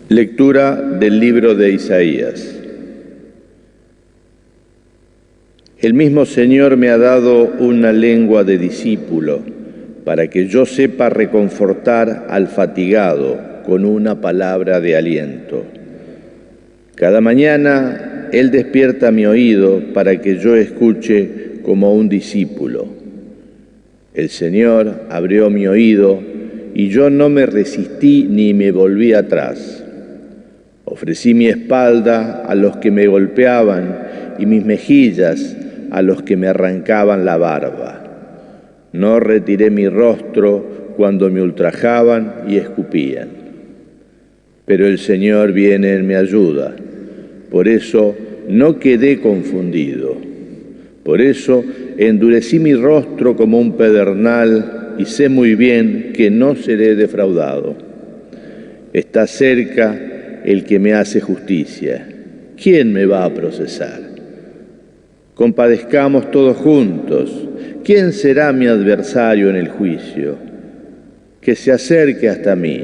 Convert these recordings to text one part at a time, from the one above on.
Lectura del libro de Isaías. El mismo Señor me ha dado una lengua de discípulo, para que yo sepa reconfortar al fatigado con una palabra de aliento. Cada mañana Él despierta mi oído para que yo escuche como un discípulo. El Señor abrió mi oído y yo no me resistí ni me volví atrás. Ofrecí mi espalda a los que me golpeaban y mis mejillas a los que me arrancaban la barba. No retiré mi rostro cuando me ultrajaban y escupían. Pero el Señor viene en mi ayuda. Por eso no quedé confundido. Por eso endurecí mi rostro como un pedernal y sé muy bien que no seré defraudado. Está cerca el que me hace justicia. ¿Quién me va a procesar? Compadezcamos todos juntos. ¿Quién será mi adversario en el juicio? Que se acerque hasta mí.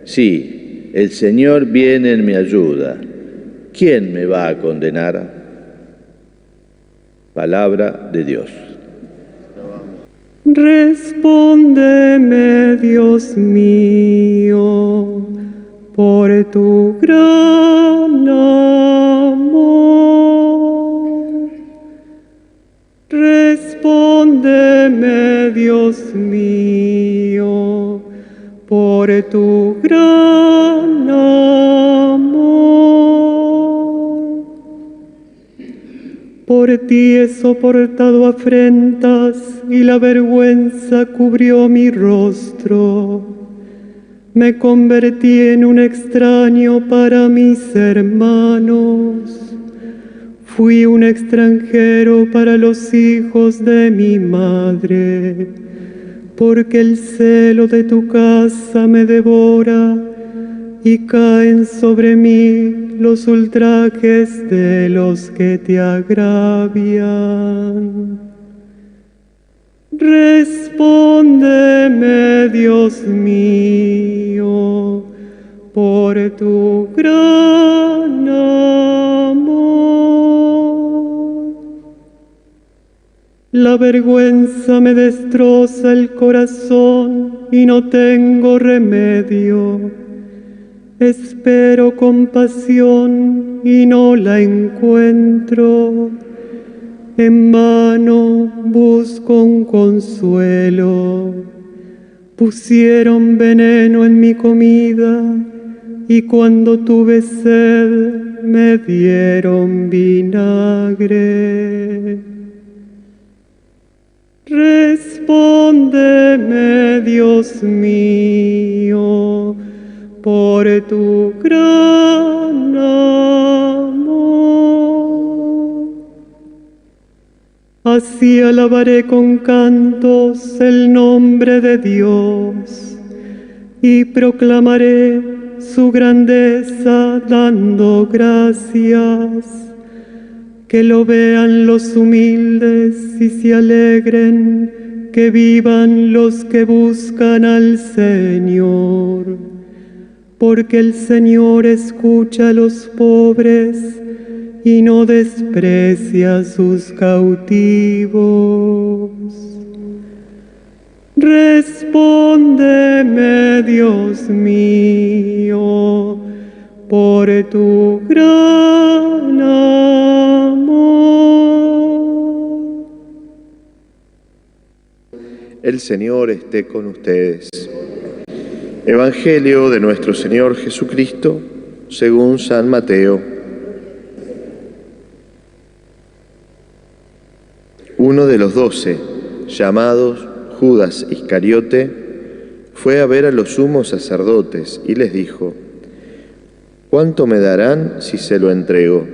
Sí, el Señor viene en mi ayuda. ¿Quién me va a condenar? Palabra de Dios. Respóndeme, Dios mío, por tu gran amor. Respóndeme, Dios mío, por tu gran amor. Por ti he soportado afrentas y la vergüenza cubrió mi rostro. Me convertí en un extraño para mis hermanos. Fui un extranjero para los hijos de mi madre, porque el celo de tu casa me devora y caen sobre mí los ultrajes de los que te agravian. Respóndeme, Dios mío, por tu gran amor. La vergüenza me destroza el corazón y no tengo remedio. Espero compasión y no la encuentro. En vano busco un consuelo. Pusieron veneno en mi comida y cuando tuve sed me dieron vinagre. Respóndeme, Dios mío, por tu gran amor. Así alabaré con cantos el nombre de Dios y proclamaré su grandeza dando gracias. Que lo vean los humildes y se alegren, que vivan los que buscan al Señor. Porque el Señor escucha a los pobres y no desprecia a sus cautivos. Respóndeme, Dios mío, por tu gran amor. El Señor esté con ustedes. Evangelio de nuestro Señor Jesucristo, según San Mateo. Uno de los 12, llamados Judas Iscariote, fue a ver a los sumos sacerdotes y les dijo: ¿cuánto me darán si se lo entrego?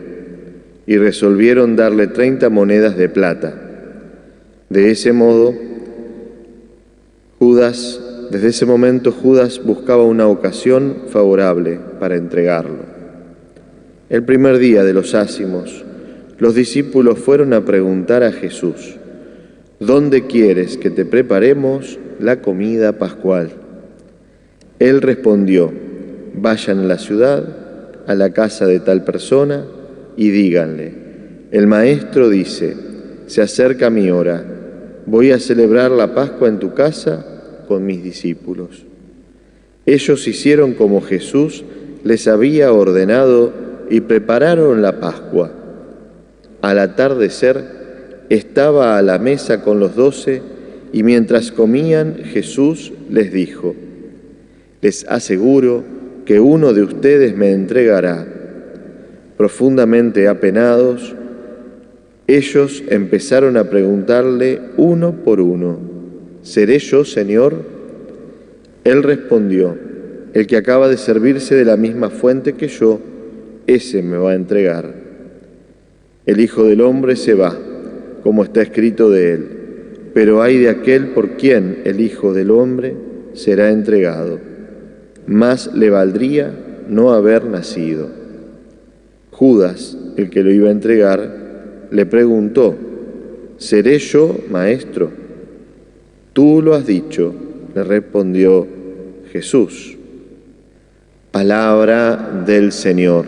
Y resolvieron darle 30 monedas de plata. De ese modo, desde ese momento Judas buscaba una ocasión favorable para entregarlo. El primer día de los ázimos, los discípulos fueron a preguntar a Jesús: ¿dónde quieres que te preparemos la comida pascual? Él respondió: vayan a la ciudad, a la casa de tal persona, y díganle: el Maestro dice, se acerca mi hora, voy a celebrar la Pascua en tu casa con mis discípulos. Ellos hicieron como Jesús les había ordenado y prepararon la Pascua. Al atardecer estaba a la mesa con los 12 y mientras comían Jesús les dijo: les aseguro que uno de ustedes me entregará. Profundamente apenados, ellos empezaron a preguntarle uno por uno: ¿seré yo, Señor? Él respondió: el que acaba de servirse de la misma fuente que yo, ese me va a entregar. El Hijo del Hombre se va, como está escrito de él, pero ay de aquel por quien el Hijo del Hombre será entregado. Más le valdría no haber nacido. Judas, el que lo iba a entregar, le preguntó: ¿seré yo, Maestro? Tú lo has dicho, le respondió Jesús. Palabra del Señor.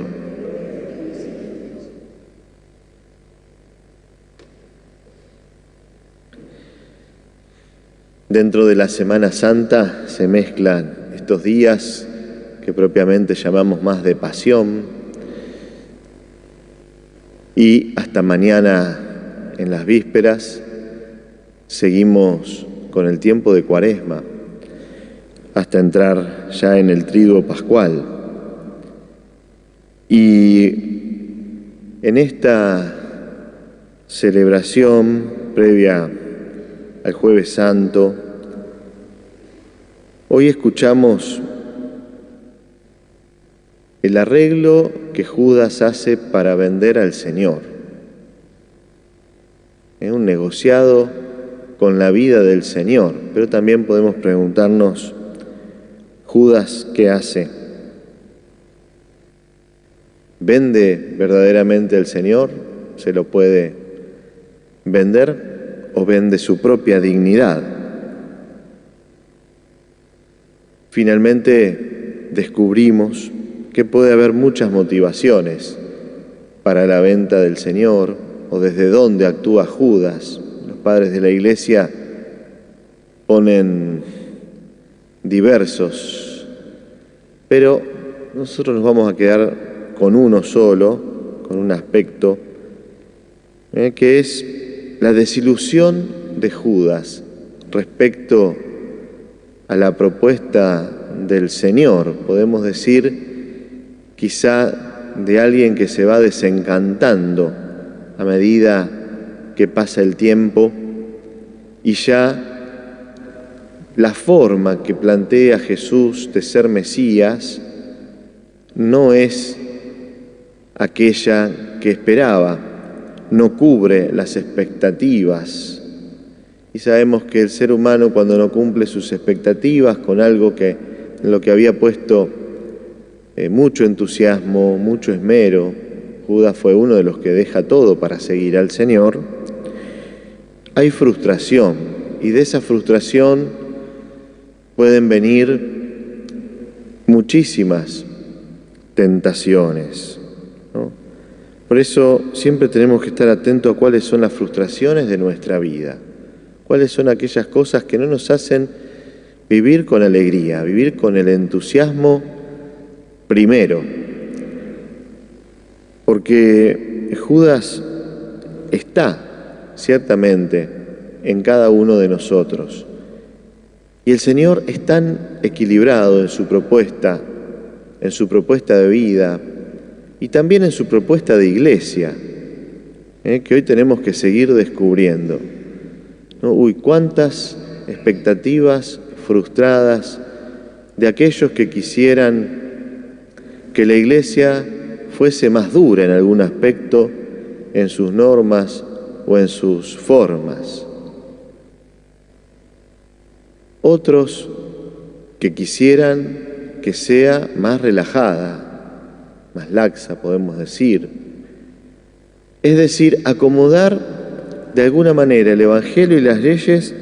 Dentro de la Semana Santa se mezclan estos días que propiamente llamamos más de pasión, y hasta mañana en las vísperas seguimos con el tiempo de Cuaresma hasta entrar ya en el Triduo Pascual. Y en esta celebración previa al Jueves Santo, hoy escuchamos el arreglo que Judas hace para vender al Señor. Es un negociado con la vida del Señor, pero también podemos preguntarnos: ¿Judas qué hace? ¿Vende verdaderamente al Señor? ¿Se lo puede vender? ¿O vende su propia dignidad? Finalmente descubrimos que puede haber muchas motivaciones para la venta del Señor, o desde dónde actúa Judas. Los padres de la Iglesia ponen diversos, pero nosotros nos vamos a quedar con uno solo, con un aspecto, que es la desilusión de Judas respecto a la propuesta del Señor. Podemos decir quizá de alguien que se va desencantando a medida que pasa el tiempo y ya la forma que plantea Jesús de ser Mesías no es aquella que esperaba, no cubre las expectativas. Y sabemos que el ser humano, cuando no cumple sus expectativas con algo en lo que había puesto mucho entusiasmo, mucho esmero, Judas fue uno de los que deja todo para seguir al Señor, hay frustración, y de esa frustración pueden venir muchísimas tentaciones, ¿no? Por eso siempre tenemos que estar atentos a cuáles son las frustraciones de nuestra vida, cuáles son aquellas cosas que no nos hacen vivir con alegría, vivir con el entusiasmo primero. Porque Judas está ciertamente en cada uno de nosotros. Y el Señor es tan equilibrado en su propuesta de vida y también en su propuesta de iglesia, que hoy tenemos que seguir descubriendo, ¿no? Cuántas expectativas frustradas de aquellos que quisieran que la iglesia fuese más dura en algún aspecto, en sus normas o en sus formas. Otros que quisieran que sea más relajada, más laxa, podemos decir. Es decir, acomodar de alguna manera el Evangelio y las leyes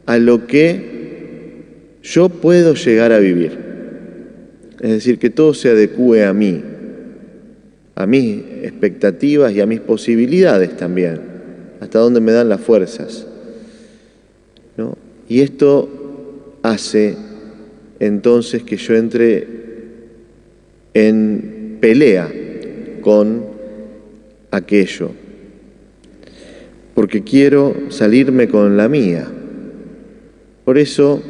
a lo que yo puedo llegar a vivir. Es Es decir, que todo se adecúe a mí, a mis expectativas y a mis posibilidades también, hasta donde me dan las fuerzas, ¿no? Y esto hace entonces que yo entre en pelea con aquello, porque quiero salirme con la mía. Por eso,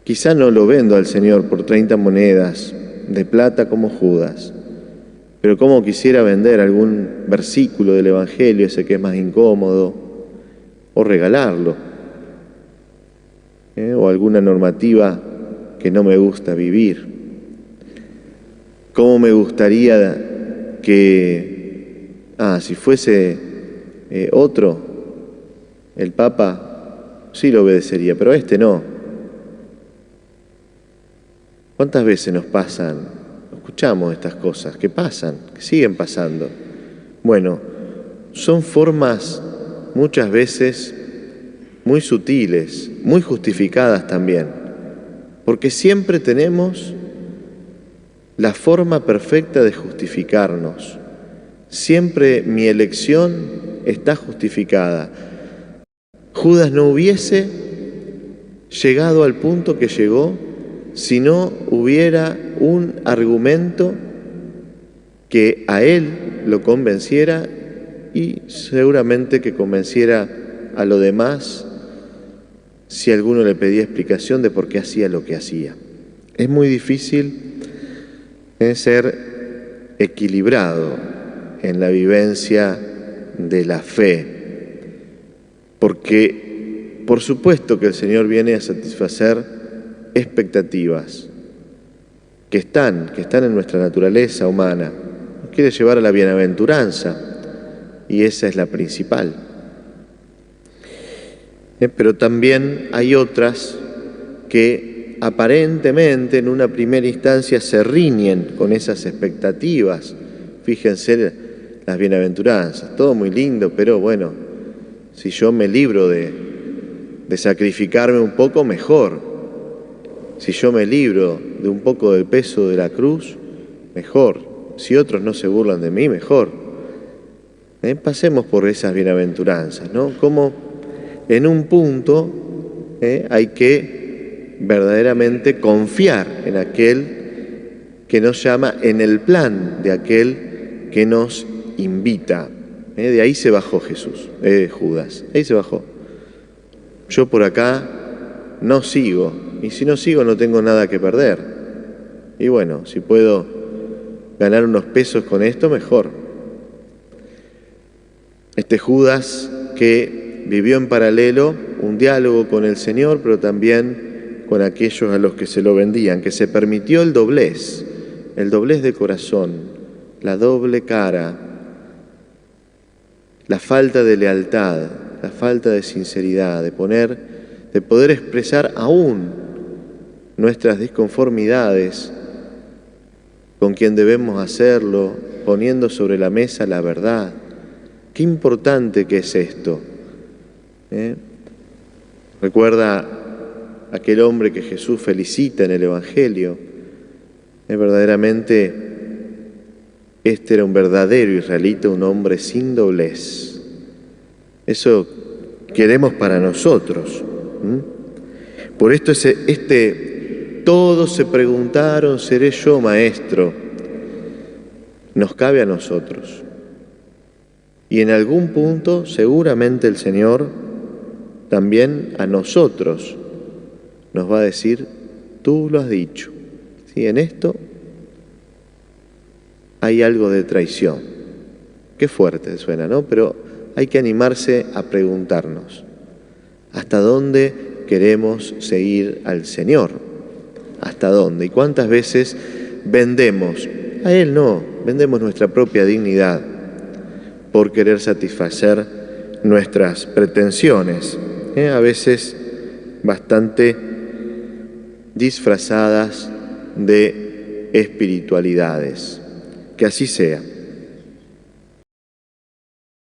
quizá no lo vendo al Señor por 30 monedas de plata como Judas, pero como quisiera vender algún versículo del Evangelio, ese que es más incómodo, o regalarlo, o alguna normativa que no me gusta vivir. ¿Cómo me gustaría que, si fuese otro, el Papa, sí lo obedecería, pero a este no? ¿Cuántas veces nos pasan? Escuchamos estas cosas que pasan, que siguen pasando. Bueno, son formas muchas veces muy sutiles, muy justificadas también, porque siempre tenemos la forma perfecta de justificarnos. Siempre mi elección está justificada. Judas no hubiese llegado al punto que llegó si no hubiera un argumento que a él lo convenciera y seguramente que convenciera a lo demás si alguno le pedía explicación de por qué hacía lo que hacía. Es muy difícil ser equilibrado en la vivencia de la fe, porque por supuesto que el Señor viene a satisfacer expectativas que están en nuestra naturaleza humana. Nos quiere llevar a la bienaventuranza y esa es la principal. Pero también hay otras que aparentemente en una primera instancia se riñen con esas expectativas. Fíjense las bienaventuranzas, todo muy lindo, pero bueno, si yo me libro de sacrificarme un poco, mejor. Si yo me libro de un poco del peso de la cruz, mejor. Si otros no se burlan de mí, mejor. Pasemos por esas bienaventuranzas, ¿no? Como en un punto hay que verdaderamente confiar en aquel que nos llama, en el plan de aquel que nos invita. De ahí se bajó Judas, ahí se bajó. Yo por acá no sigo, y si no sigo no tengo nada que perder. Y bueno, si puedo ganar unos pesos con esto, mejor. Este Judas que vivió en paralelo un diálogo con el Señor, pero también con aquellos a los que se lo vendían, que se permitió el doblez de corazón, la doble cara, la falta de lealtad, la falta de sinceridad, de poder expresar aún nuestras disconformidades con quien debemos hacerlo, poniendo sobre la mesa la verdad. Qué importante que es esto. Recuerda aquel hombre que Jesús felicita en el Evangelio. Verdaderamente este era un verdadero israelita, un hombre sin doblez. Eso queremos para nosotros. Por esto todos se preguntaron, ¿seré yo maestro? Nos cabe a nosotros. Y en algún punto seguramente el Señor también a nosotros nos va a decir, tú lo has dicho. ¿Sí? En esto hay algo de traición. Qué fuerte suena, ¿no? Pero hay que animarse a preguntarnos, ¿hasta dónde queremos seguir al Señor? ¿Hasta dónde? ¿Y cuántas veces vendemos? A Él no, vendemos nuestra propia dignidad por querer satisfacer nuestras pretensiones, a veces bastante disfrazadas de espiritualidades. Que así sea.